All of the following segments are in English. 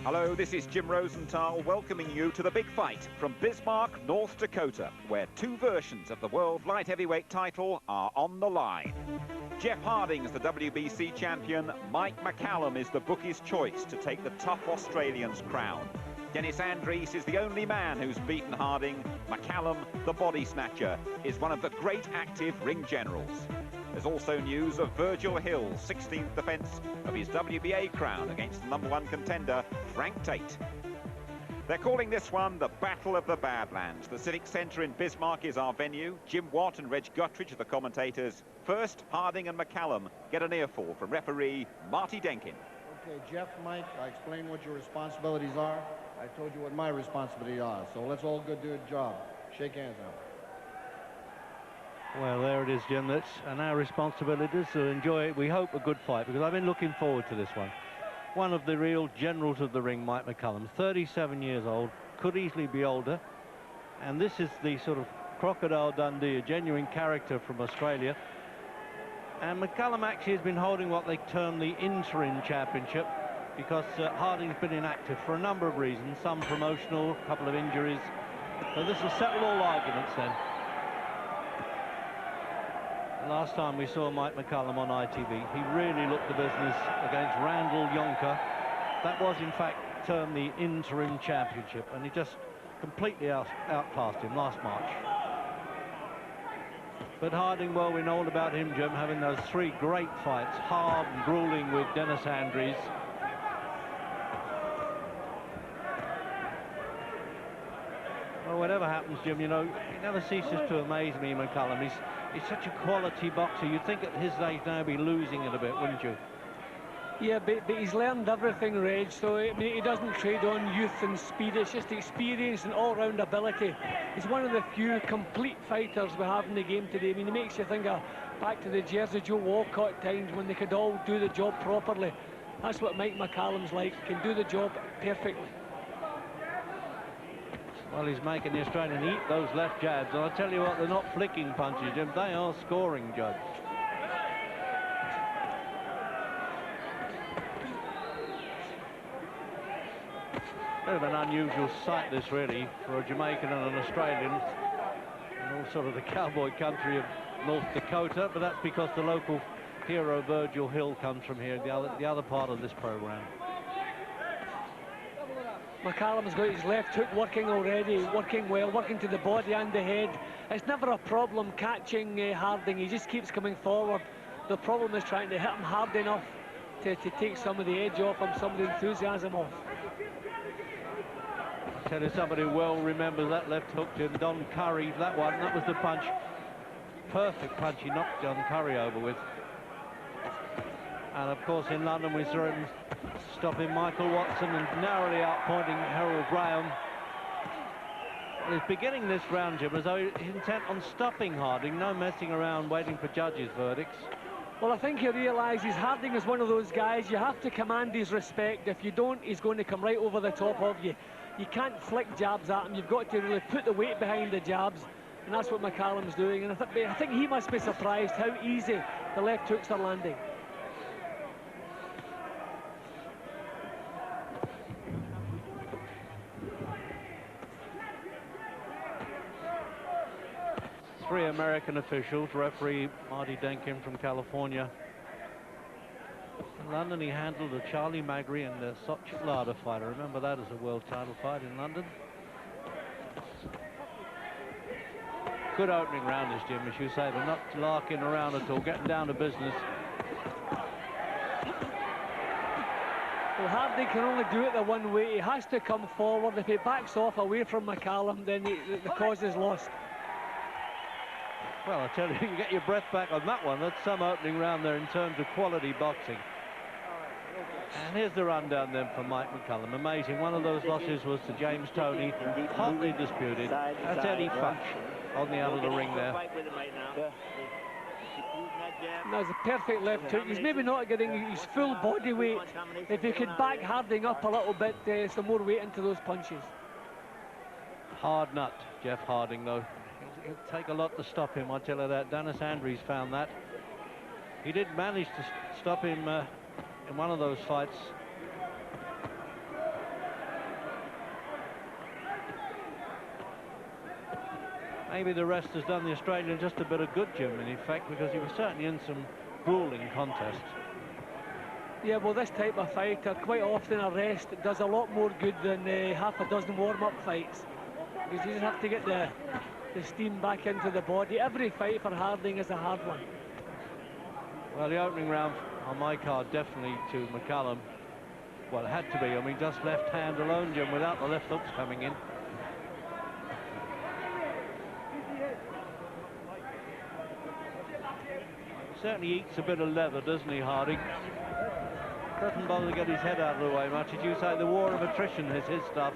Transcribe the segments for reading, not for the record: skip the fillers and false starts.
Hello, this is Jim Rosenthal welcoming you to the big fight from Bismarck, North Dakota, where two versions of the World Light Heavyweight title are on the line. Jeff Harding's the WBC champion. Mike McCallum is the bookie's choice to take the tough Australian's crown. Dennis Andries is the only man who's beaten Harding. McCallum, the body snatcher, is one of the great active ring generals. There's also news of Virgil Hill's 16th defence of his WBA crown against the #1 contender, Frank Tate. They're calling this one the Battle of the Badlands. The Civic Centre in Bismarck is our venue. Jim Watt and Reg Guttridge are the commentators. First, Harding and McCallum get an earful from referee Marty Denkin. Okay, Jeff, Mike, I explained what your responsibilities are. I told you what my responsibilities are. So let's all go do a job. Shake hands now. Well, there it is, Jim. And our responsibility is to enjoy, we hope, a good fight, because I've been looking forward to this one. One of the real generals of the ring, Mike McCallum, 37 years old, could easily be older. And this is the sort of Crocodile Dundee, a genuine character from Australia. And McCallum actually has been holding what they term the interim championship, because Harding's been inactive for a number of reasons, some promotional, a couple of injuries. So this will settle all arguments then. Last time we saw Mike McCallum on ITV, he really looked the business against Randall Yonker. That was, in fact, termed the interim championship, and he just completely outclassed him last March. But Harding, well, we know all about him, Jim, having those three great fights, hard and grueling with Dennis Andries. Well, whatever happens, Jim, you know, he never ceases to amaze me, McCallum. He's such a quality boxer. You'd think at his age now he'd be losing it a bit, wouldn't you? Yeah, but he's learned everything, Reg, so I mean, he doesn't trade on youth and speed. It's just experience and all-round ability. He's one of the few complete fighters we have in the game today. I mean, he makes you think of back to the Jersey Joe Walcott times when they could all do the job properly. That's what Mike McCallum's like, can do the job perfectly. Well, he's making the Australian eat those left jabs, and I tell you what, they're not flicking punches, Jim. They are scoring, Judge. Bit of an unusual sight, this, really, for a Jamaican and an Australian, and all sort of the cowboy country of North Dakota, but that's because the local hero Virgil Hill comes from here, the other part of this program. McCallum's got his left hook working already, working well, working to the body and the head. It's never a problem catching Harding. He just keeps coming forward. The problem is trying to hit him hard enough to take some of the edge off him, some of the enthusiasm off. I tell you, somebody well remembers that left hook, Jim. Don Curry, that was the punch. Perfect punch he knocked Don Curry over with. And of course in London we saw him stopping Michael Watson and narrowly outpointing Harold Graham. Well, he's beginning this round, Jim, as though he's intent on stopping Harding, no messing around waiting for judges' verdicts. Well, I think he realises Harding is one of those guys, you have to command his respect. If you don't, he's going to come right over the top of you. You can't flick jabs at him, you've got to really put the weight behind the jabs, and that's what McCallum's doing. And I think he must be surprised how easy the left hooks are landing. Three American officials, referee Marty Denkin from California. In London he handled a Charlie Magri and a Sochilada fight. I remember that as a world title fight in London. Good opening round this, Jim, as you say. They're not larking around at all, getting down to business. Well, Harding can only do it the one way. He has to come forward. If he backs off away from McCallum, then the cause is lost. Well, I tell you, you get your breath back on that one. That's some opening round there in terms of quality boxing. And here's the rundown then from Mike McCallum. Amazing. One of those losses was to James Toney, hotly disputed. That's Eddie Futch on the out of the ring there. That's a perfect left hook. He's maybe not getting his full body weight. If he could back Harding up a little bit, some more weight into those punches. Hard nut, Jeff Harding, though. It'll take a lot to stop him, I tell you that. Dennis Andries found that. He did manage to stop him in one of those fights Maybe the rest has done the Australian just a bit of good, Jim, in effect, because he was certainly in some grueling contests. Yeah, well, this type of fighter, quite often a rest does a lot more good than half a dozen warm-up fights. Because you just have to get the steam back into the body. Every fight for Harding is a hard one. Well, the opening round on my card, definitely to McCallum. Well, it had to be. I mean, just left hand alone, Jim, without the left hooks coming in. Certainly eats a bit of leather, doesn't he, Harding? Doesn't bother to get his head out of the way much. As you say, the war of attrition is his stuff.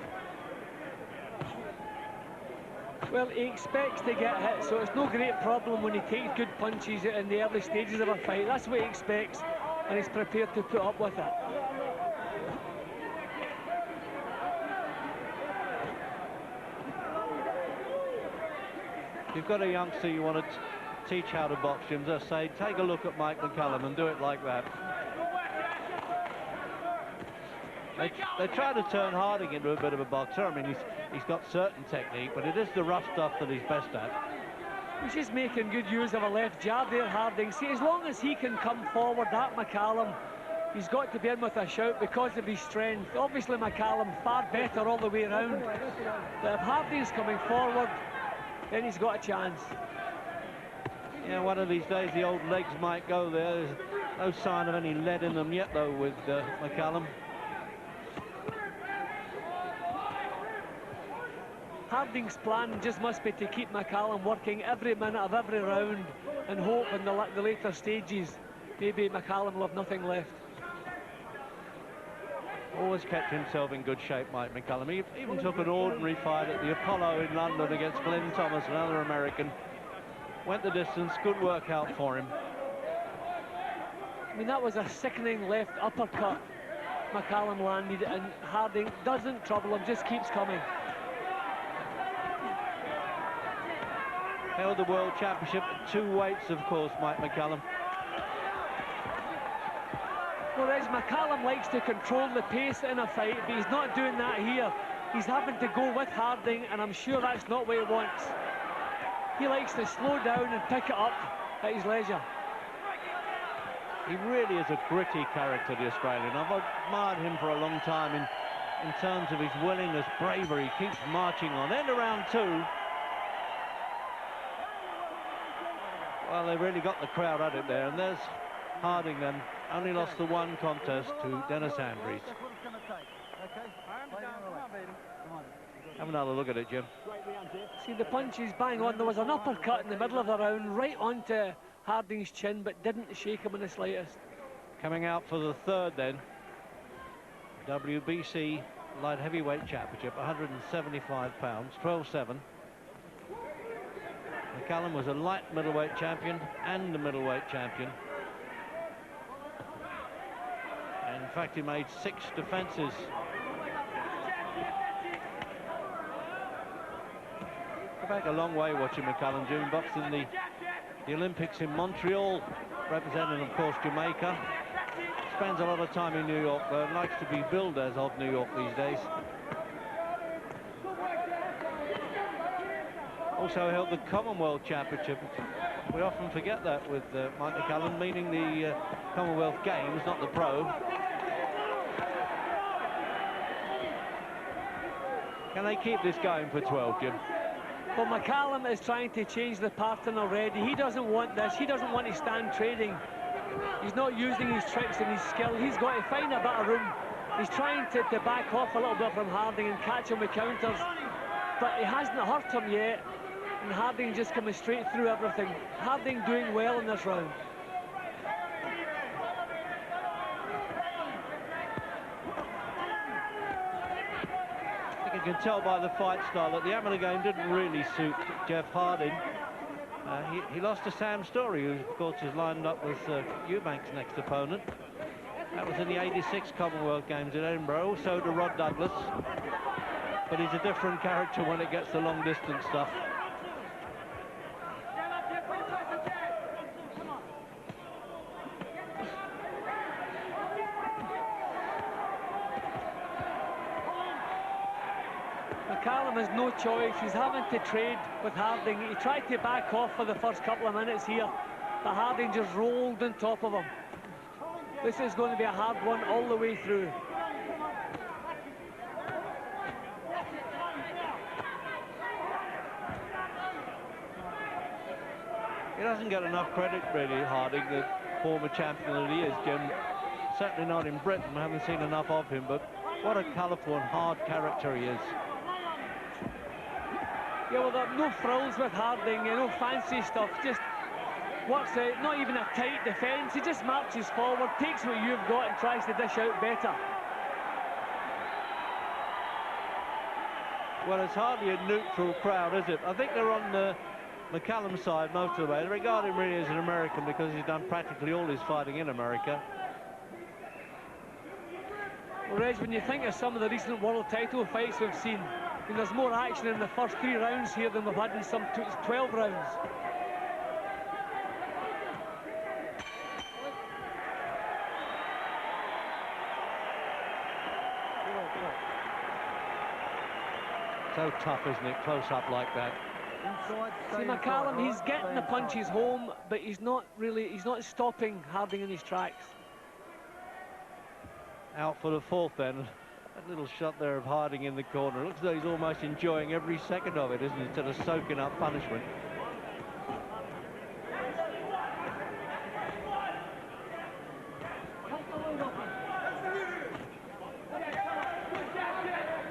Well, he expects to get hit, so it's no great problem when he takes good punches in the early stages of a fight. That's what he expects, and he's prepared to put up with it. If you've got a youngster you want to teach how to box, Jim, just say, take a look at Mike McCallum and do it like that. They try to turn Harding into a bit of a boxer. I mean, he's got certain technique, but it is the rough stuff that he's best at. He's just making good use of a left jab there, Harding. See, as long as he can come forward at McCallum, he's got to be in with a shout because of his strength. Obviously, McCallum far better all the way around. But if Harding's coming forward, then he's got a chance. Yeah, one of these days the old legs might go there. There's no sign of any lead in them yet, though, with McCallum. Harding's plan just must be to keep McCallum working every minute of every round and hope in the later stages maybe McCallum will have nothing left. Always kept himself in good shape, Mike McCallum. He even took an ordinary fight at the Apollo in London against Glenn Thomas, another American. Went the distance, good workout for him. I mean, that was a sickening left uppercut McCallum landed, and Harding doesn't trouble him, just keeps coming. Held the World Championship at 2 weights, of course, Mike McCallum. Well, as McCallum likes to control the pace in a fight, but he's not doing that here. He's having to go with Harding, and I'm sure that's not what he wants. He likes to slow down and pick it up at his leisure. He really is a gritty character, the Australian. I've admired him for a long time in terms of his willingness, bravery. He keeps marching on. End of round 2. Well, they really got the crowd at it there, and there's Harding then. Only lost the 1 contest to Dennis Andrews. Have another look at it, Jim. See, the punch is bang on. There was an uppercut in the middle of the round, right onto Harding's chin, but didn't shake him in the slightest. Coming out for the 3rd then. WBC Light Heavyweight Championship, 175 pounds, 12-7. McCallum was a light middleweight champion and a middleweight champion. And in fact, he made 6 defenses. Go back a long way watching McCallum, Jim. Boxed in the Olympics in Montreal, representing, of course, Jamaica. Spends a lot of time in New York, though, and likes to be billed as of New York these days. Also held the Commonwealth Championship. We often forget that with Mike McCallum, meaning the Commonwealth Games, not the Pro. Can they keep this going for 12, Jim? Well, McCallum is trying to change the pattern already. He doesn't want this. He doesn't want to stand trading. He's not using his tricks and his skill. He's got to find a bit of room. He's trying to back off a little bit from Harding and catch him with counters. But he hasn't hurt him yet. And Harding just coming straight through everything. Harding doing well in this round. I think you can tell by the fight style that the amateur game didn't really suit Jeff Harding. He lost to Sam Story, who, of course, is lined up with Eubank's next opponent. That was in the '86 Commonwealth Games in Edinburgh, also to Rod Douglas. But he's a different character when it gets to long-distance stuff. McCallum has no choice. He's having to trade with Harding. He tried to back off for the first couple of minutes here, but Harding just rolled on top of him. This is going to be a hard one all the way through. He doesn't get enough credit, really, Harding, the former champion that he is, Jim. Certainly not in Britain. We haven't seen enough of him, but what a colourful and hard character he is. Yeah, well, there are no frills with Harding, no fancy stuff, just works out, not even a tight defence. He just marches forward, takes what you've got and tries to dish out better. Well, it's hardly a neutral crowd, is it? I think they're on the McCallum side most of the way. They regard him really as an American because he's done practically all his fighting in America. Well, Reg, when you think of some of the recent world title fights we've seen, I mean, there's more action in the first 3 rounds here than we've had in some 12 rounds. So tough, isn't it? Close up like that. See, McCallum, he's getting the punches home, but he's not stopping Harding in his tracks. Out for the 4th then. That little shot there of Harding in the corner. Looks as though he's almost enjoying every second of it, isn't it? Instead of soaking up punishment.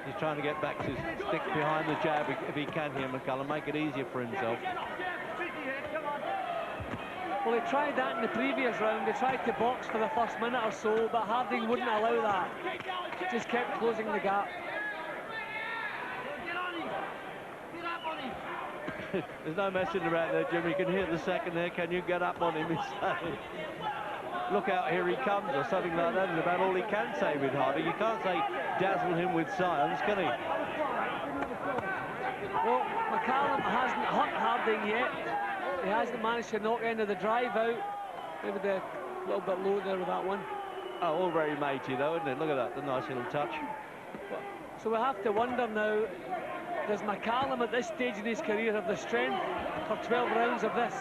He's trying to get back to stick behind the jab if he can here, McCallum, make it easier for himself. Well, he tried that in the previous round. He tried to box for the first minute or so, but Harding wouldn't allow that. Just kept closing the gap. There's no messing about there, Jim. You can hear the second there. Can you get up on him? Look out, here he comes, or something like that. Is about all he can say with Harding. You can't say dazzle him with silence, can he? Well, McCallum hasn't hurt Harding yet. He hasn't managed to knock end of the drive out. Maybe a little bit low there with that one. Oh, all very matey though, isn't it? Look at that, the nice little touch. So we have to wonder now, does McCallum at this stage in his career have the strength for 12 rounds of this?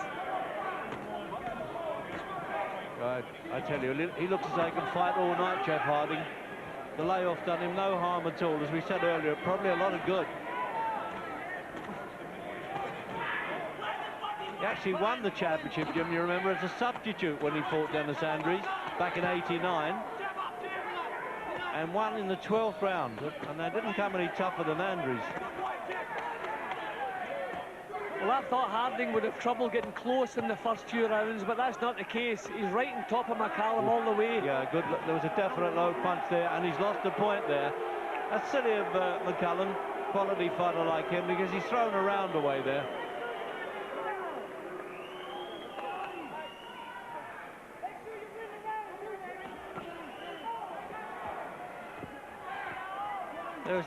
Right, I tell you, he looks as though he can fight all night, Jeff Harding. The layoff done him no harm at all, as we said earlier, probably a lot of good. He actually won the championship, Jim, you remember, as a substitute when he fought Dennis Andrews back in '89. And won in the 12th round, and they didn't come any tougher than Andrews. Well, I thought Harding would have trouble getting close in the first few rounds, but that's not the case. He's right on top of McCallum all the way. Yeah, good. There was a definite low punch there, and he's lost a point there. That's silly of McCallum, quality fighter like him, because he's thrown around away there. There's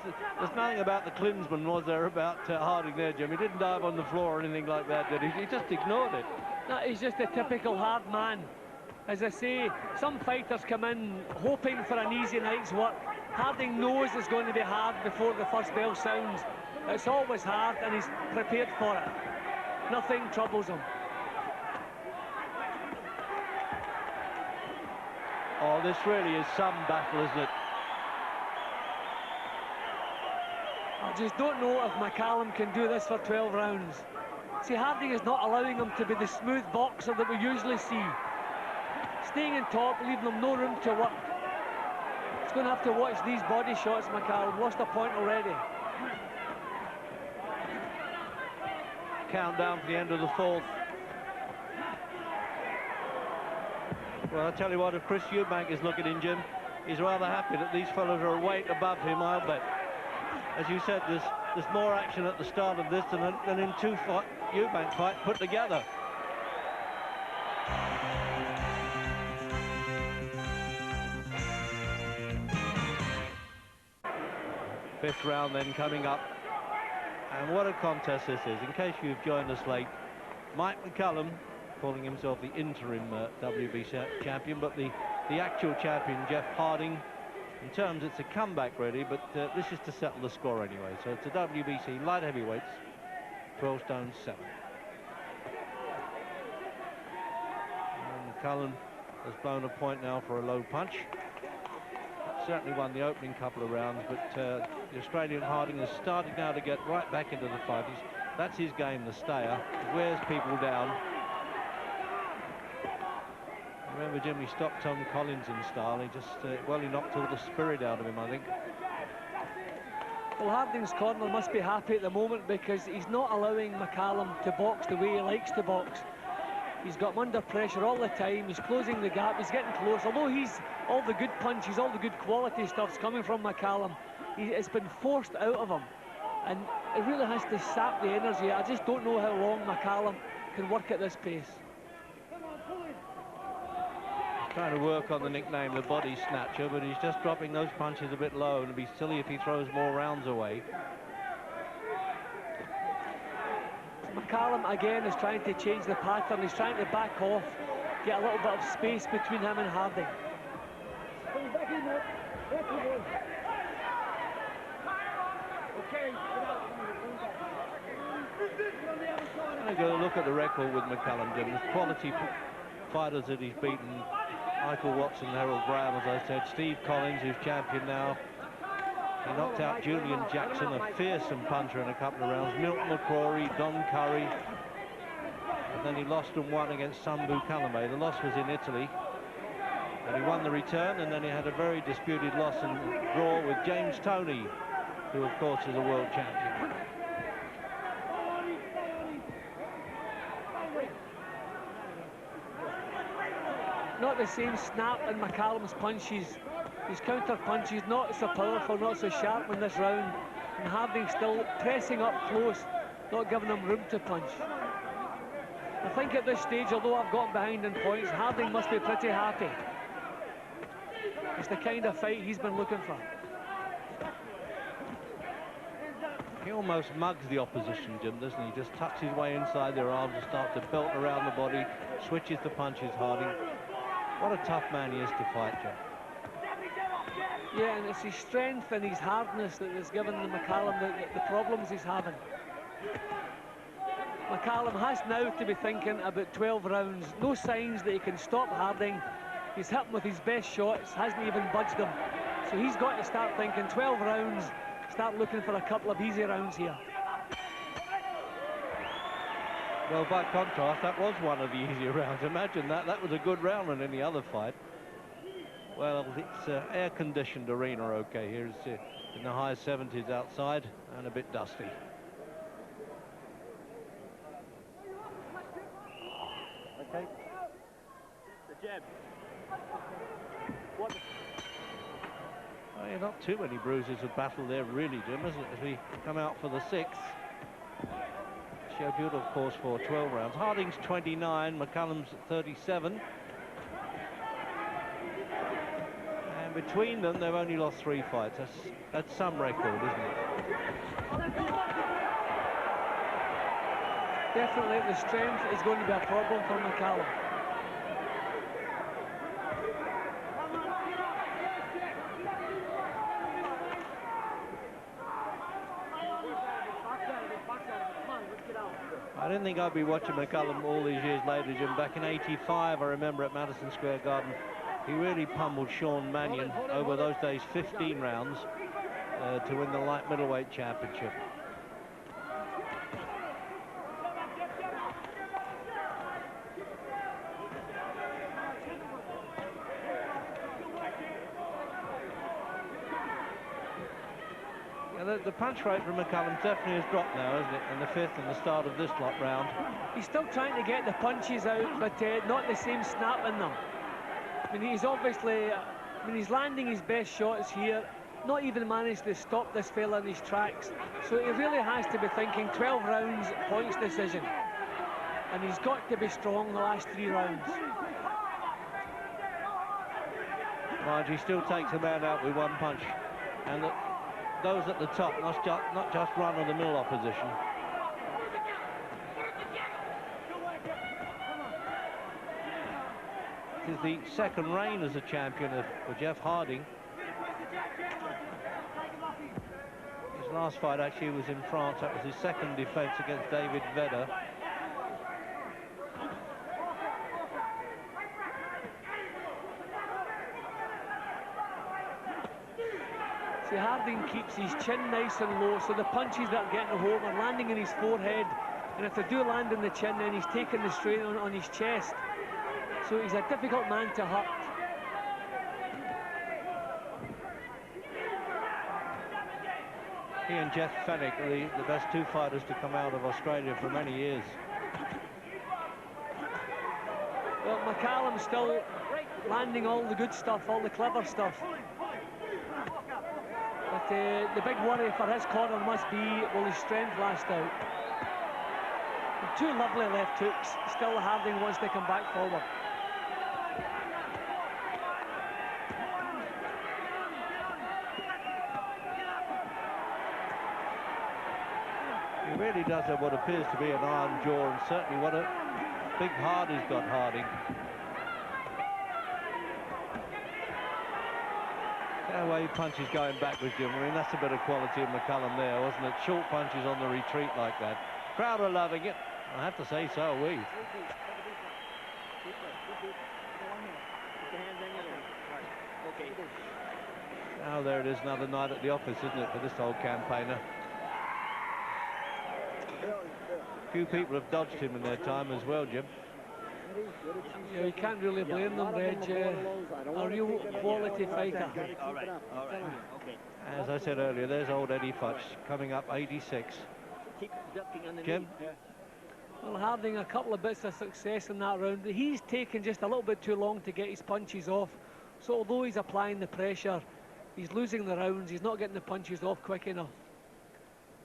nothing about the Klinsman, was there, about Harding there, Jim? He didn't dive on the floor or anything like that, did he? He just ignored it. No, he's just a typical hard man. As I say, some fighters come in hoping for an easy night's work. Harding knows it's going to be hard before the first bell sounds. It's always hard, and he's prepared for it. Nothing troubles him. Oh, this really is some battle, isn't it? I just don't know if McCallum can do this for 12 rounds. See, Harding is not allowing him to be the smooth boxer that we usually see. Staying in top, leaving him no room to work. He's going to have to watch these body shots, McCallum. Lost a point already. Countdown for the end of the 4th. Well, I'll tell you what, if Chris Eubank is looking in, Jim, he's rather happy that these fellows are a weight above him, I'll bet. As you said, there's more action at the start of this than in 2 Eubank fights put together. Fifth round then coming up. And what a contest this is. In case you've joined us late, Mike McCallum, calling himself the interim WBC champion, but the actual champion, Jeff Harding, In terms, it's a comeback really, but this is to settle the score anyway. So it's a WBC light heavyweights, 12 stone 7. And McCallum has blown a point now for a low punch. Certainly won the opening couple of rounds, but the Australian Harding is starting now to get right back into the fight. That's his game, the stayer. He wears people down. Remember, Jim, he stopped Tom Collins in style. He just, well, he knocked all the spirit out of him, I think. Well, Harding's corner must be happy at the moment because he's not allowing McCallum to box the way he likes to box. He's got him under pressure all the time. He's closing the gap. He's getting close. Although he's all the good punches, all the good quality stuff's coming from McCallum, it's been forced out of him. And it really has to sap the energy. I just don't know how long McCallum can work at this pace. He's trying to work on the nickname, the body snatcher, but he's just dropping those punches a bit low, and it'd be silly if he throws more rounds away. McCallum again is trying to change the pattern. He's trying to back off, get a little bit of space between him and Harding. I go look at the record with McCallum, Jim. The quality fighters that he's beaten: Michael Watson, Harold Graham, as I said, Steve Collins, who's champion now. He knocked out Julian Jackson, a fearsome puncher, in a couple of rounds. Milton McCrory, Don Curry. And then he lost and won against Sambu Kalame. The loss was in Italy. And he won the return, and then he had a very disputed loss and draw with James Toney, who, of course, is a world champion. Not the same snap in McCallum's punches. His counter punches not so powerful, not so sharp in this round. And Harding still pressing up close, not giving him room to punch. I think at this stage, although I've gotten behind in points, Harding must be pretty happy. It's the kind of fight he's been looking for. He almost mugs the opposition, Jim, doesn't he? Just tucks his way inside their arms and starts to belt around the body, switches the punches, Harding. What a tough man he is to fight, Jim. Yeah, and it's his strength and his hardness that has given McCallum the problems he's having. McCallum has now to be thinking about 12 rounds. No signs that he can stop Harding. He's hit him with his best shots, hasn't even budged him. So he's got to start thinking 12 rounds, start looking for a couple of easy rounds here. Well, by contrast, that was one of the easier rounds. Imagine that. That was a good round in any other fight. Well, it's air-conditioned arena, okay. Here's in the high 70s outside and a bit dusty. Okay. The jab. What? Oh, yeah, not too many bruises of battle there, really, Jim, isn't it? As we come out for the 6th. Sheffield, of course, for 12 rounds. Harding's 29, McCallum's 37. And between them, they've only lost 3 fights. That's some record, isn't it? Definitely the strength is going to be a problem for McCallum. I didn't think I'd be watching McCallum all these years later, Jim. Back in '85, I remember at Madison Square Garden, he really pummeled Sean Mannion over those days, 15 rounds, to win the light middleweight championship. The punch rate from McCallum definitely has dropped now, isn't it? In the 5th and the start of this lot round. He's still trying to get the punches out, but not the same snap in them. I mean, he's obviously, he's landing his best shots here, not even managed to stop this fella in his tracks. So he really has to be thinking 12 rounds, points decision. And he's got to be strong the last 3 rounds. Mind, he still takes a man out with 1 punch. And those at the top not just run of the mill opposition. It is the 2nd reign as a champion for Jeff Harding. His last fight actually was in France. That was his second defence against David Vedder. See, Harding keeps his chin nice and low, so the punches that are getting home are landing in his forehead, and if they do land in the chin, then he's taking the strain on his chest. So he's a difficult man to hurt. He and Jeff Fennick are the best two fighters to come out of Australia for many years. Well, McCallum's still landing all the good stuff, all the clever stuff. But the big worry for his corner must be, will his strength last out? And two lovely left hooks. Still Harding wants to come back forward. He really does have what appears to be an iron jaw, and certainly what a big heart he's got, Harding. The way he punches going backwards, Jim. I mean, that's a bit of quality of McCallum there, wasn't it? Short punches on the retreat like that. Crowd are loving it. I have to say, so are we. Now there it is, another night at the office, isn't it, for this old campaigner? Few people have dodged him in their time as well, Jim. Yeah, you can't really blame them, Reg. A real quality fighter. All right, okay. As I said earlier, there's old Eddie Futch coming up 86. Keep ducking underneath. Jim? Yeah. Well, Harding a couple of bits of success in that round. He's taken just a little bit too long to get his punches off. So although he's applying the pressure, he's losing the rounds. He's not getting the punches off quick enough.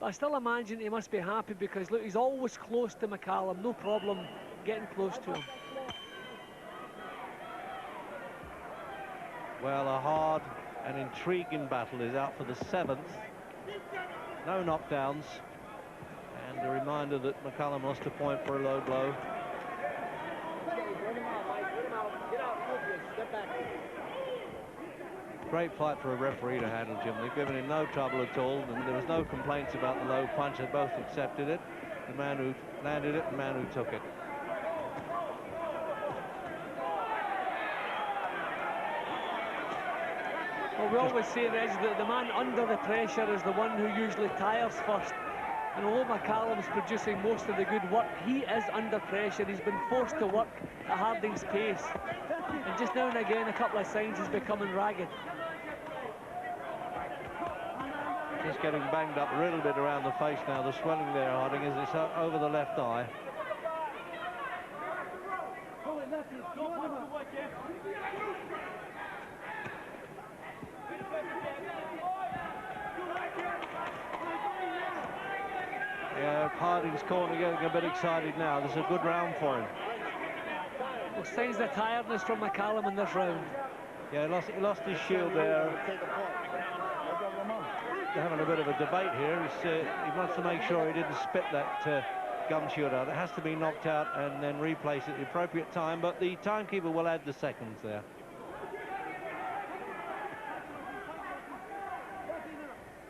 But I still imagine he must be happy because, look, he's always close to McCallum. No problem getting close to him. Well, a hard and intriguing battle is out for the 7th. No knockdowns. And a reminder that McCallum lost a point for a low blow. Great fight for a referee to handle, Jim. They've given him no trouble at all, and there was no complaints about the low punch. They both accepted it. The man who landed it, the man who took it. Well, we always say, Reg, that the man under the pressure is the one who usually tires first. And although McCallum's producing most of the good work, he is under pressure. He's been forced to work at Harding's pace. And just now and again, a couple of signs he's becoming ragged. Just getting banged up a little bit around the face now. The swelling there, Harding, as it's over the left eye. Yeah, Harding's corner getting a bit excited now. This is a good round for him. Well, signs of tiredness from McCallum in this round. Yeah, he lost his shield there. They're having a bit of a debate here. He wants to make sure he didn't spit that gum shield out. It has to be knocked out and then replace it at the appropriate time, but the timekeeper will add the seconds there.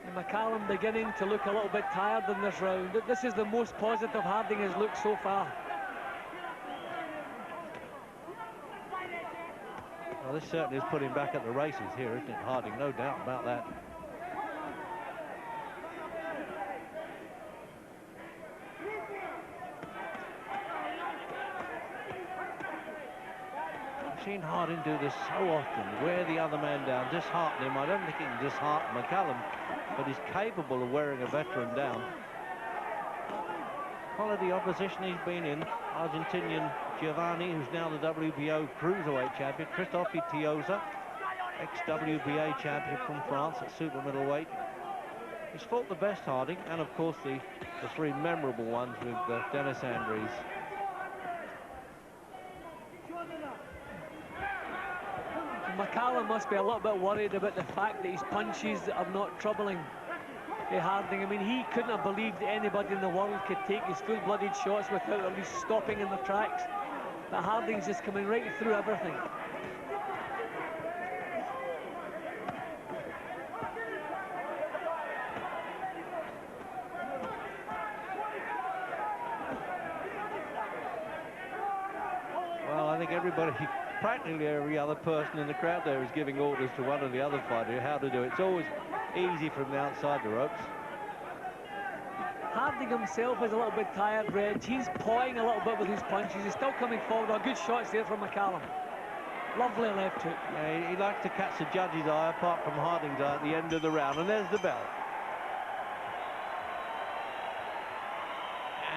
And McCallum beginning to look a little bit tired in this round. This is the most positive Harding has looked so far. Well, this certainly has put him back at the races here, isn't it, Harding? No doubt about that. I've seen Harding do this so often, wear the other man down, dishearten him. I don't think he can dishearten McCallum, but he's capable of wearing a veteran down. Quality opposition he's been in. Argentinian Giovanni, who's now the WBO cruiserweight champion. Christophe Tioza, ex-WBA champion from France at super middleweight. He's fought the best, Harding, and of course the three memorable ones with Dennis Andries. McCallum must be a little bit worried about the fact that his punches are not troubling Harding. I mean, he couldn't have believed that anybody in the world could take his full-blooded shots without at least stopping in their tracks. But Harding's just coming right through everything. everybody, practically every other person in the crowd there is giving orders to one or the other fighter how to do it. It's always easy from the outside the ropes. Harding himself is a little bit tired, Reg. He's pawing a little bit with his punches. He's still coming forward. Oh, good shots there from McCallum. Lovely left hook. Yeah, he likes to catch the judge's eye, apart from Harding's eye, at the end of the round. And there's the bell.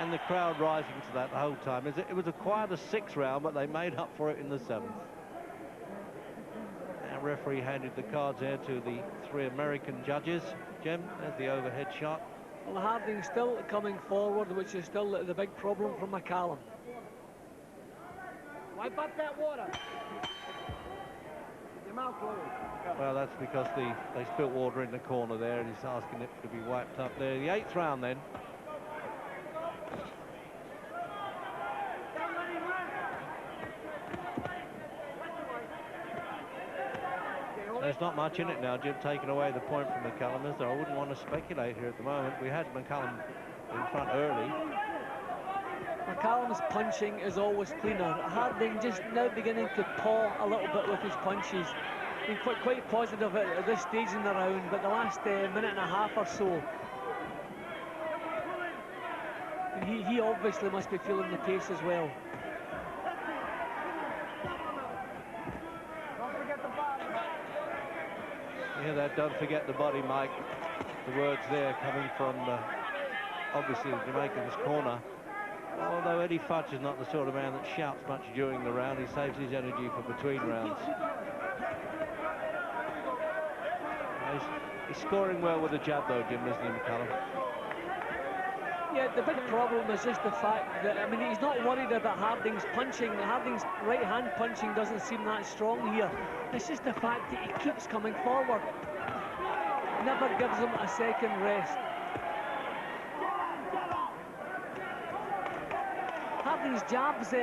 And the crowd rising to that the whole time. It was a quieter 6th round, but they made up for it in the 7th. Our referee handed the cards there to the 3 American judges. Jim, there's the overhead shot. Well, Harding's still coming forward, which is still the big problem for McCallum. Wipe up that water. Your mouth closed. Well, that's because they spilt water in the corner there, and he's asking it to be wiped up there. The 8th round then. There's not much in it now, Jim, taking away the point from McCallum, is there? I wouldn't want to speculate here at the moment. We had McCallum in front early. McCallum's punching is always cleaner. Harding just now beginning to paw a little bit with his punches. Been quite positive at this stage in the round, but the last minute and a half or so, he obviously must be feeling the pace as well. Yeah, that don't forget the body, Mike. The words there coming from obviously the Jamaican's corner. Although Eddie Fudge is not the sort of man that shouts much during the round, he saves his energy for between rounds. He's scoring well with the jab though, Jim, isn't he, McCallum? Yeah, the big problem is just the fact that, I mean, he's not worried about Harding's punching. Harding's right hand punching doesn't seem that strong here. It's just the fact that he keeps coming forward. Never gives him a second rest. Harding's jab's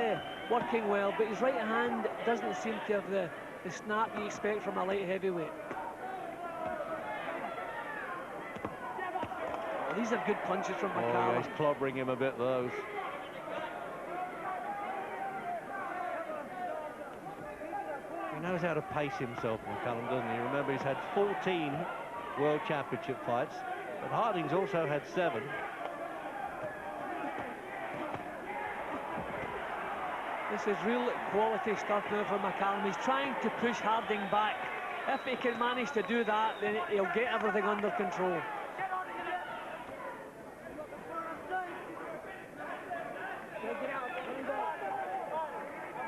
working well, but his right hand doesn't seem to have the snap you expect from a light heavyweight. These are good punches from McCallum. Oh, he's clobbering him a bit, those. He knows how to pace himself, McCallum, doesn't he? Remember, he's had 14 World Championship fights, but Harding's also had 7. This is real quality stuff now from McCallum. He's trying to push Harding back. If he can manage to do that, then he'll get everything under control.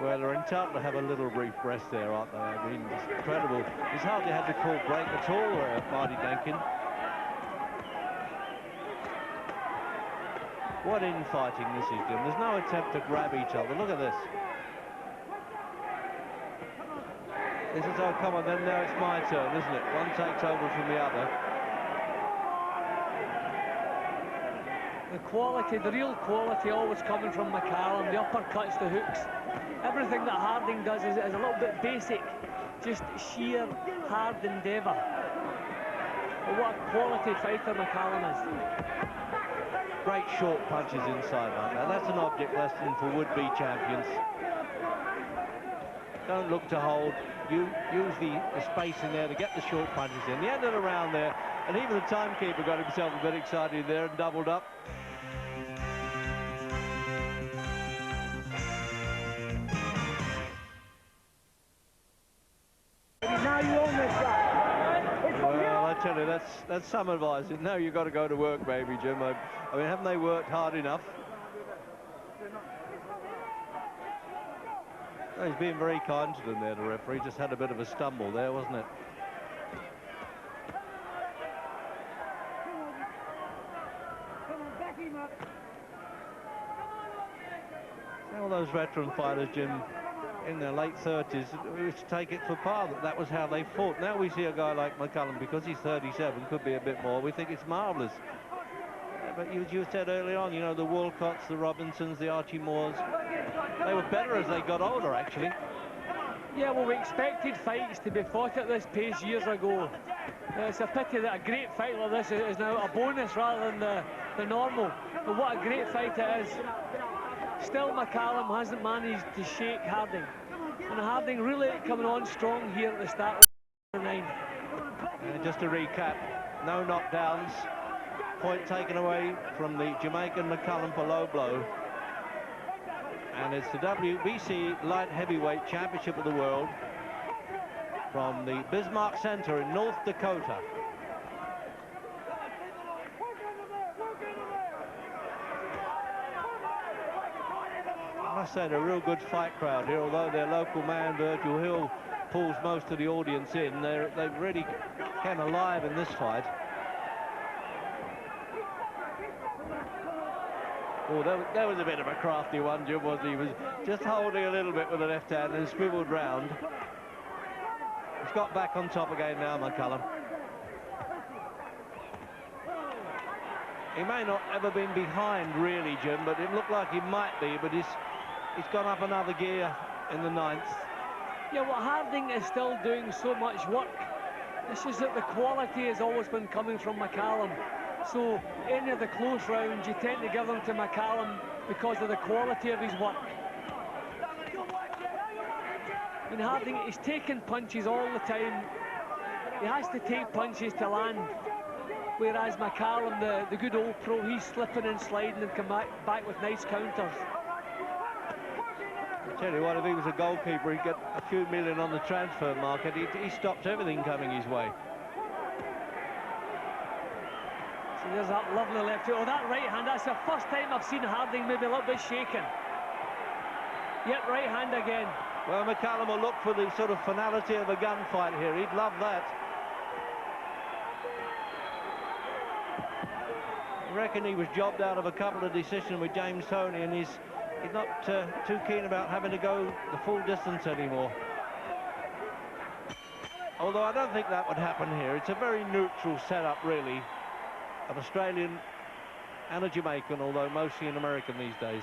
Well, they're entitled to have a little brief rest there, aren't they? I mean, it's incredible. He's hardly had to call break at all, Marty Denkin. What infighting this is, Jim. There's no attempt to grab each other. Look at this. This is, oh, come on, then now it's my turn, isn't it? One takes over from the other. The quality, the real quality always coming from McCallum. The uppercuts, the hooks. Everything that Harding does is a little bit basic. Just sheer, hard endeavour. But what a quality fighter McCallum is. Great short punches inside like that. That's an object lesson for would-be champions. Don't look to hold. You use the space in there to get the short punches in. The end of the round there, and even the timekeeper got himself a bit excited there and doubled up. Now you own this guy. Well, I tell you, that's some advice. Now you've got to go to work, baby, Jim. I mean, haven't they worked hard enough? Oh, he's being very kind to them there, the referee. Just had a bit of a stumble there, wasn't it? All those veteran fighters, Jim, in their late 30s, used to take it for par that was how they fought. Now we see a guy like McCallum, because he's 37, could be a bit more. We think it's marvellous. But you said early on, you know, the Walcotts, the Robinsons, the Archie Moores, they were better as they got older, actually. Yeah, well, we expected fights to be fought at this pace years ago. It's a pity that a great fight like this is now a bonus rather than the normal. But what a great fight it is. Still, McCallum hasn't managed to shake Harding. And Harding really coming on strong here at the start of 9. Just to recap, no knockdowns. Point taken away from the Jamaican McCallum for low blow. And it's the WBC Light Heavyweight Championship of the World from the Bismarck Center in North Dakota. I must say, a real good fight crowd here, although their local man, Virgil Hill, pulls most of the audience in. They really came alive in this fight. Oh, that was a bit of a crafty one, Jim, was he? Was just holding a little bit with the left hand and swiveled round. He's got back on top again now, McCallum. He may not ever been behind, really, Jim, but it looked like he might be, but he's gone up another gear in the 9th. Yeah, well, Harding is still doing so much work. It's just that the quality has always been coming from McCallum. So any of the close rounds, you tend to give them to McCallum because of the quality of his work. I mean, Harding, he's taking punches all the time. He has to take punches to land. Whereas McCallum, the good old pro, he's slipping and sliding and come back with nice counters. I tell you what, if he was a goalkeeper, he'd get a few million on the transfer market. He stopped everything coming his way. So there's that lovely left hook. Oh, that right hand, that's the first time I've seen Harding maybe a little bit shaken. Yet right hand again. Well, McCallum will look for the sort of finality of a gunfight here. He'd love that. I reckon he was jobbed out of a couple of decisions with James Toney, and he's not too keen about having to go the full distance anymore. Although I don't think that would happen here. It's a very neutral setup, really. An Australian and a Jamaican, although mostly an American these days.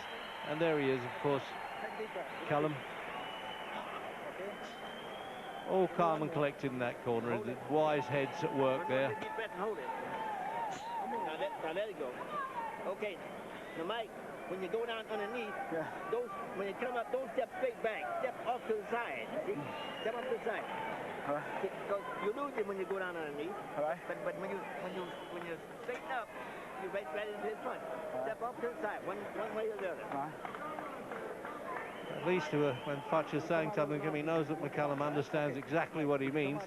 And there he is, of course, Callum. All calm and collected in that corner. The wise heads at work there. Now let it go. Okay. Now, Mike, when you go down underneath, when you come up, don't step straight back. Step off to the side. See? Step off to the side. All right. Because you lose it when you go down underneath. All right. But when you straighten up, you right into his front. Step off to the side, one way or the other. All right. At least when Futch is saying something to him, he knows that McCallum understands exactly what he means.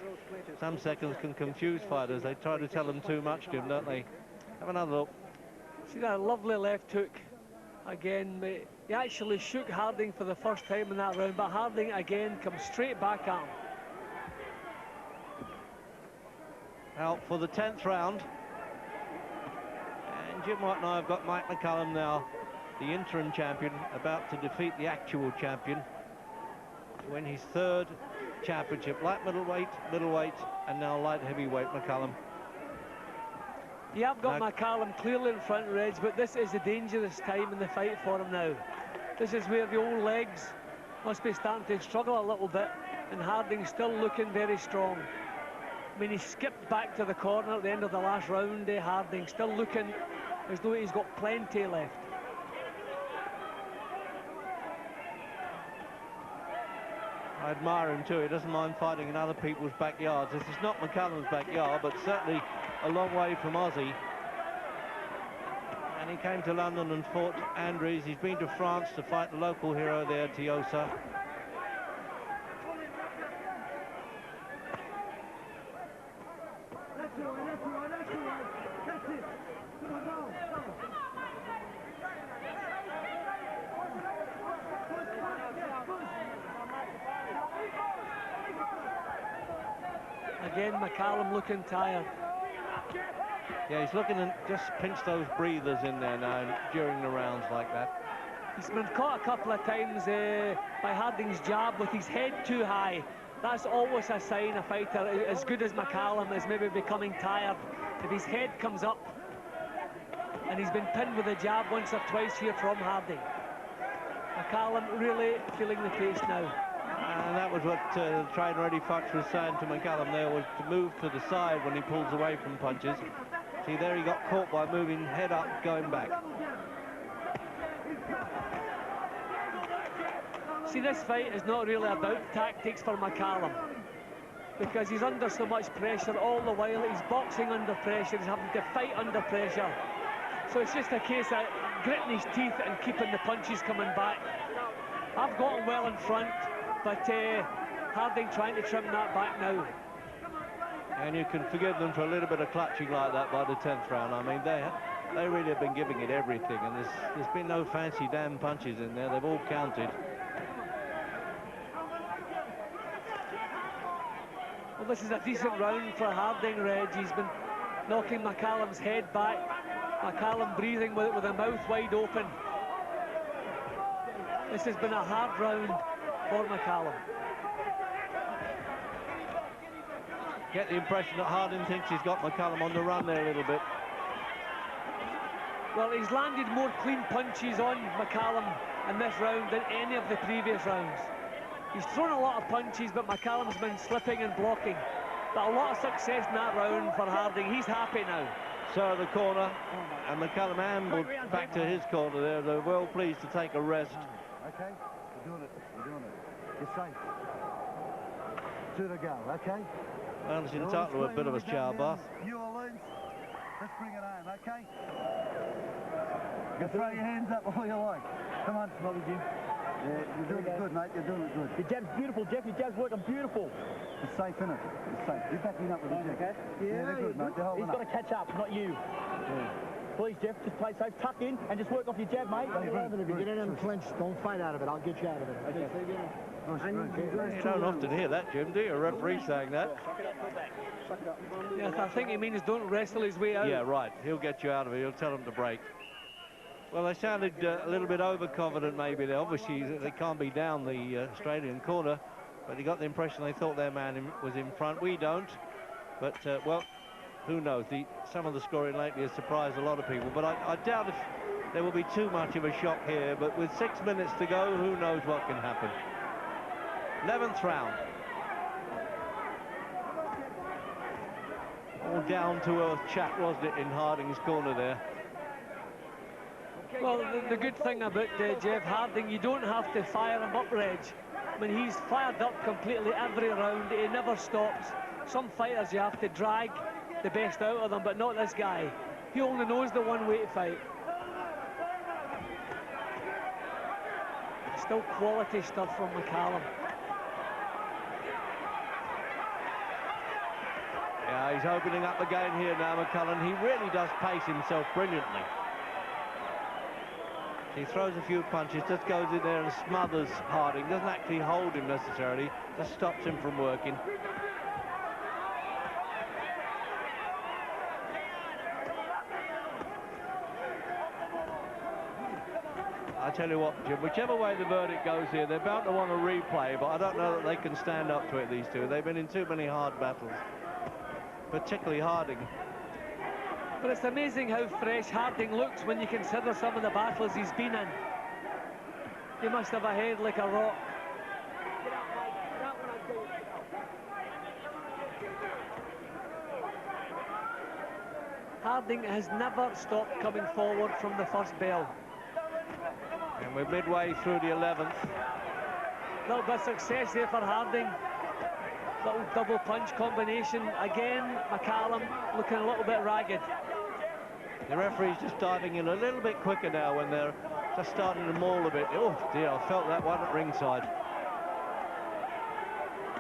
Some seconds can confuse fighters. They try to tell them too much, Jim, don't they? Have another look. See that lovely left hook again. He actually shook Harding for the first time in that round, but Harding again comes straight back at him. Out for the 10th round. And Jim White and I have got Mike McCallum now, the interim champion, about to defeat the actual champion to win his 3rd championship. Light middleweight, and now light heavyweight McCallum. Yeah, I've got McCallum clearly in front, Reg, but this is a dangerous time in the fight for him now. This is where the old legs must be starting to struggle a little bit, and Harding's still looking very strong. I mean, he skipped back to the corner at the end of the last round, Harding, still looking as though he's got plenty left. I admire him too. He doesn't mind fighting in other people's backyards. This is not McCallum's backyard, but certainly a long way from Aussie. And he came to London and fought Andries. He's been to France to fight the local hero there, Tiosa. Again, McCallum looking tired. Yeah, he's looking to just pinch those breathers in there now during the rounds like that. He's been caught a couple of times by Harding's jab with his head too high. That's always a sign a fighter as good as McCallum is maybe becoming tired. If his head comes up, and he's been pinned with a jab once or twice here from Harding. McCallum really feeling the pace now. And that was what the trainer Eddie Futch was saying to McCallum there, was to move to the side when he pulls away from punches. See, there he got caught by moving head up, going back. See, this fight is not really about tactics for McCallum, because he's under so much pressure all the while. He's boxing under pressure, he's having to fight under pressure. So it's just a case of gritting his teeth and keeping the punches coming back. I've got him well in front, but Harding trying to trim that back now. And you can forgive them for a little bit of clutching like that by the 10th round. I mean, they really have been giving it everything, and there's been no fancy damn punches in there. They've all counted. Well, this is a decent round for Harding, Reg. He's been knocking McCallum's head back. McCallum breathing with a mouth wide open. This has been a hard round for McCallum. Get the impression that Harding thinks he's got McCallum on the run there a little bit. Well, he's landed more clean punches on McCallum in this round than any of the previous rounds. He's thrown a lot of punches, but McCallum's been slipping and blocking. But a lot of success in that round for Harding. He's happy now. So the corner, and McCallum ambled back to his corner there. They're well pleased to take a rest. Okay, you're doing it, you're doing it. You're safe. 2 to go, okay? Well, it's entitled to a bit of a shower bath. You or Lance, let's bring it home, okay? You can throw your hands up all you like. Come on, Smother Jim. Yeah, you're doing it good, mate. You're doing it good. Your jab's beautiful, Jeff. Your jab's working beautiful. It's safe, innit? It's safe. You're backing up with the jab. Okay. Yeah, they're good, mate. They're holding He's up. got to catch up, not you. Yeah. Please, Jeff, just play safe. Tuck in and just work off your jab, mate. If you get in and clinch, don't fight out of it. I'll get you out of it. Okay. You don't often hear that, Jim, do you? A referee saying that. Yes, I think he means don't wrestle his way out. Yeah, right. He'll get you out of it. He'll tell them to break. Well, they sounded a little bit overconfident, maybe. Obviously, they can't be down the Australian corner, but you got the impression they thought their man was in front. We don't. But, well, who knows? Some of the scoring lately has surprised a lot of people, but I doubt if there will be too much of a shock here. But with 6 minutes to go, who knows what can happen. 11th round. All down to earth chat, wasn't it, in Harding's corner there? Well, the good thing about Jeff Harding, you don't have to fire him up, Reg. I mean, he's fired up completely every round. He never stops. Some fighters you have to drag the best out of them, but not this guy. He only knows the one way to fight. Still quality stuff from McCallum. Yeah, he's opening up again here now, McCallum. He really does pace himself brilliantly. He throws a few punches, just goes in there and smothers Harding. Doesn't actually hold him necessarily, just stops him from working. I tell you what, Jim, whichever way the verdict goes here, they're bound to want a replay, but I don't know that they can stand up to it, these two. They've been in too many hard battles, particularly Harding. But it's amazing how fresh Harding looks when you consider some of the battles he's been in. He must have a head like a rock. Harding has never stopped coming forward from the first bell. And we're midway through the 11th. Little bit of success there for Harding. Little double punch combination. Again, McCallum looking a little bit ragged. The referee's just diving in a little bit quicker now when they're just starting to maul a bit. Oh dear, I felt that one at ringside.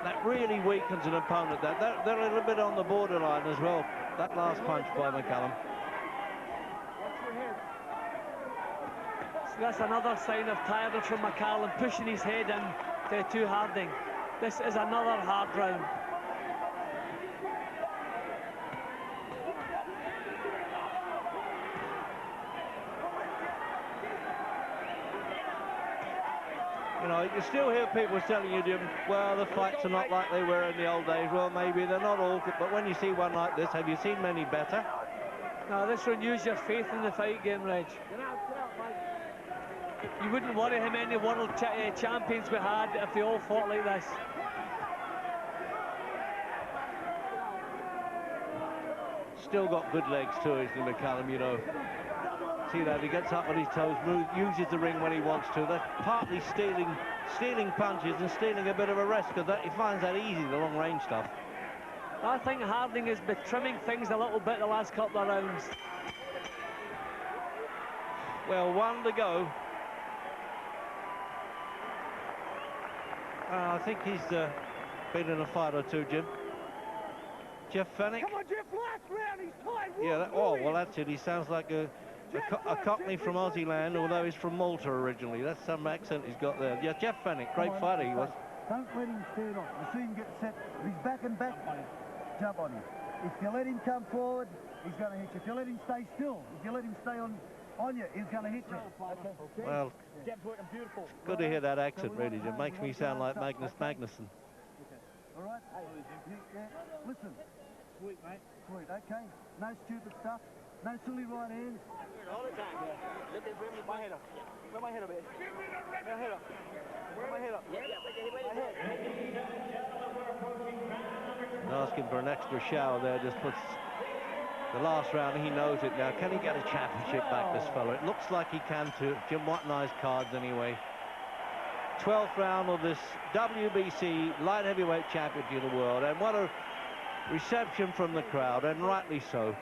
That really weakens an opponent. They're a little bit on the borderline as well. That last punch by McCallum. So that's another sign of tiredness from McCallum, pushing his head in to Harding. This is another hard round. You know, you still hear people telling you, Jim, well, the fights are not like they were in the old days. Well, maybe they're not all good, but when you see one like this, have you seen many better? Now, this renews your faith in the fight game, Reg. You wouldn't worry how many world champions we had if they all fought like this. Still got good legs too, isn't he, McCallum, you know. See that, he gets up on his toes, uses the ring when he wants to. That's partly stealing punches and stealing a bit of a rest, because he finds that easy, the long-range stuff. I think Harding has been trimming things a little bit the last couple of rounds. Well, one to go. I think he's been in a fight or two, Jim. Jeff Fennick. Come on, Jeff, last round, he's tied. Yeah, well, that's it. He sounds like a Cockney from Aussie land, although he's from Malta originally. That's some accent he's got there. Yeah, Jeff Fennick, great fighter he was. Don't let him stand off. You see him get set. If he's back and back, jump on him. If you let him come forward, he's going to hit you. If you let him stay still, if you let him stay on you, he's going to hit you. Okay. Well, Beautiful. good to hear that accent, really, Jim. Makes me sound like Magnus Magnusson. All right? Yeah. Listen. Sweet, mate. Sweet, okay. No stupid stuff. No silly right hands. All the time. Let this bring me My head up. Put my head up, Ed. My head up. Put my head up. Yeah, My head. And asking for an extra shower there just puts the last round. He knows it now. Can he get a championship back, this fella? It looks like he can too. Jim Watteney's cards anyway. 12th round of this WBC light heavyweight championship of the world, and what a reception from the crowd, and rightly so.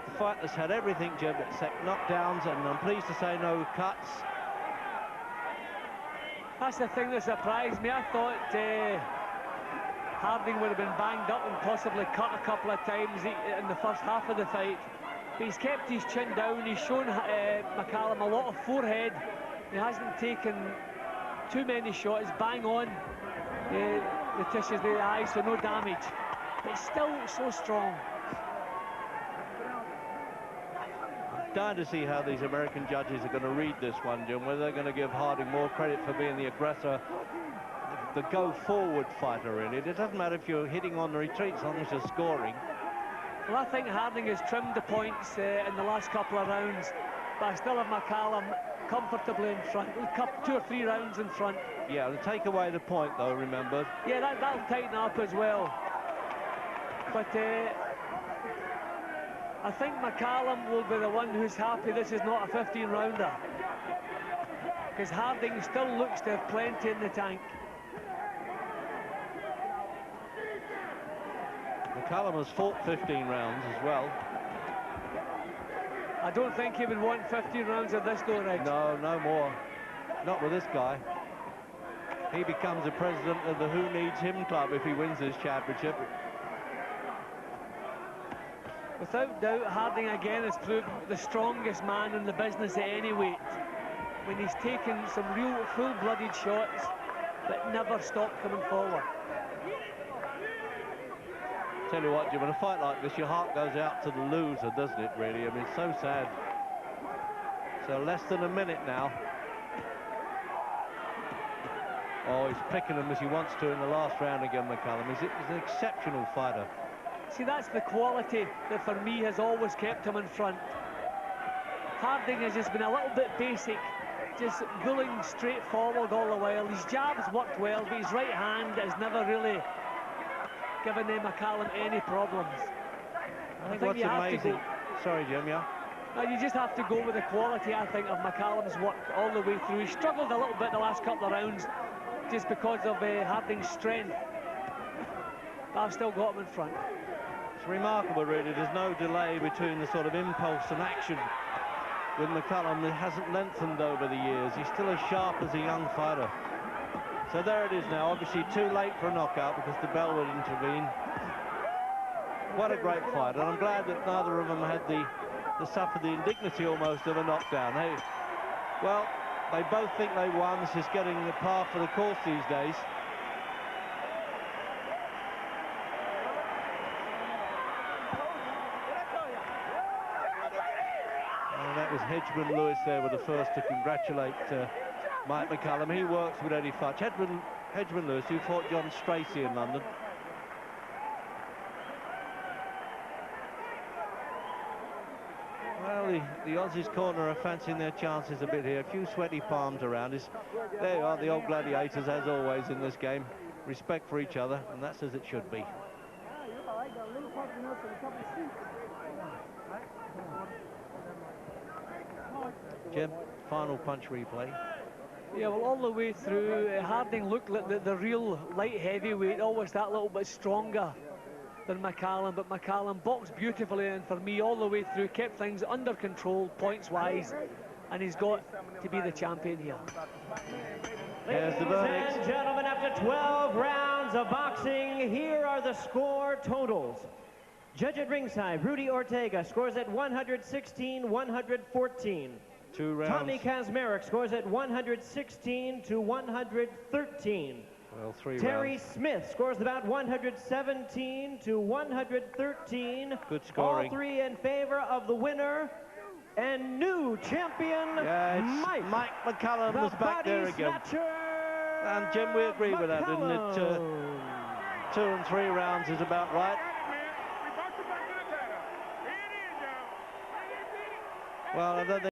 The fight that's had everything, Jim, except knockdowns, and I'm pleased to say no cuts. That's the thing that surprised me. I thought Harding would have been banged up and possibly cut a couple of times in the first half of the fight. But he's kept his chin down. He's shown McCallum a lot of forehead. He hasn't taken too many shots. Bang on the tissues of the eyes, so no damage. But still so strong. I'm dying to see how these American judges are going to read this one, Jim. Whether they're going to give Harding more credit for being the aggressor, the go-forward fighter, really. It doesn't matter if you're hitting on the retreat as long as you're scoring. Well, I think Harding has trimmed the points in the last couple of rounds, but I still have McCallum comfortably in front. 2 or 3 rounds in front. Yeah, to take away the point, though, remember. Yeah, that'll tighten up as well. But I think McCallum will be the one who's happy this is not a 15-rounder. Because Harding still looks to have plenty in the tank. McCallum has fought 15 rounds as well. I don't think he would want 15 rounds of this, though, Reg. No, no more. Not with this guy. He becomes the president of the Who Needs Him club if he wins this championship. Without doubt, Harding again has proved the strongest man in the business at any weight. When he's taken some real full-blooded shots that never stop coming forward. Tell you what, Jim, in a fight like this, your heart goes out to the loser, doesn't it, really? I mean, it's so sad. So less than a minute now. Oh, he's picking him as he wants to in the last round again, McCallum. He's an exceptional fighter. See, that's the quality that, for me, has always kept him in front. Harding has just been a little bit basic, just bullying straight forward all the while. His jabs worked well, but his right hand has never really given McCallum any problems. I think what's amazing. Sorry, Jim, yeah? No, you just have to go with the quality, I think, of McCallum's work all the way through. He struggled a little bit the last couple of rounds just because of Harding's strength. But I've still got him in front. It's remarkable, really. There's no delay between the sort of impulse and action with McCallum. It hasn't lengthened over the years. He's still as sharp as a young fighter. So there it is now. Obviously too late for a knockout because the bell would intervene. What a great fight, and I'm glad that neither of them had suffered the indignity almost of a knockdown. Hey, well, they both think they won. This is getting the par for the course these days. And that was Hedgeman Lewis there with the first to congratulate Mike McCallum. He works with Eddie Futch. Hedgeman Lewis, who fought John Stracey in London. Well, the Aussies' corner are fancying their chances a bit here. A few sweaty palms around us. There you are, the old gladiators, as always in this game. Respect for each other, and that's as it should be. Mike got a little pumpkin us and a couple of seats. Jim, final punch replay. Yeah, well, all the way through, Harding looked like the real light heavyweight, always that little bit stronger than McCallum, but McCallum boxed beautifully, and for me, all the way through, kept things under control, points-wise, and he's got to be the champion here. There's the verdict. Ladies and gentlemen, after 12 rounds of boxing, here are the score totals. Judge at ringside, Rudy Ortega, scores at 116-114. 2 rounds. Tommy Kazmarek scores at 116-113. Well, 3 Terry rounds. Smith scores about 117-113. Good scoring. All three in favor of the winner and new champion, Yeah, it's Mike McCallum was back there again. And Jim, we agree with that, didn't it? 2 and 3 rounds is about right. Well, I don't think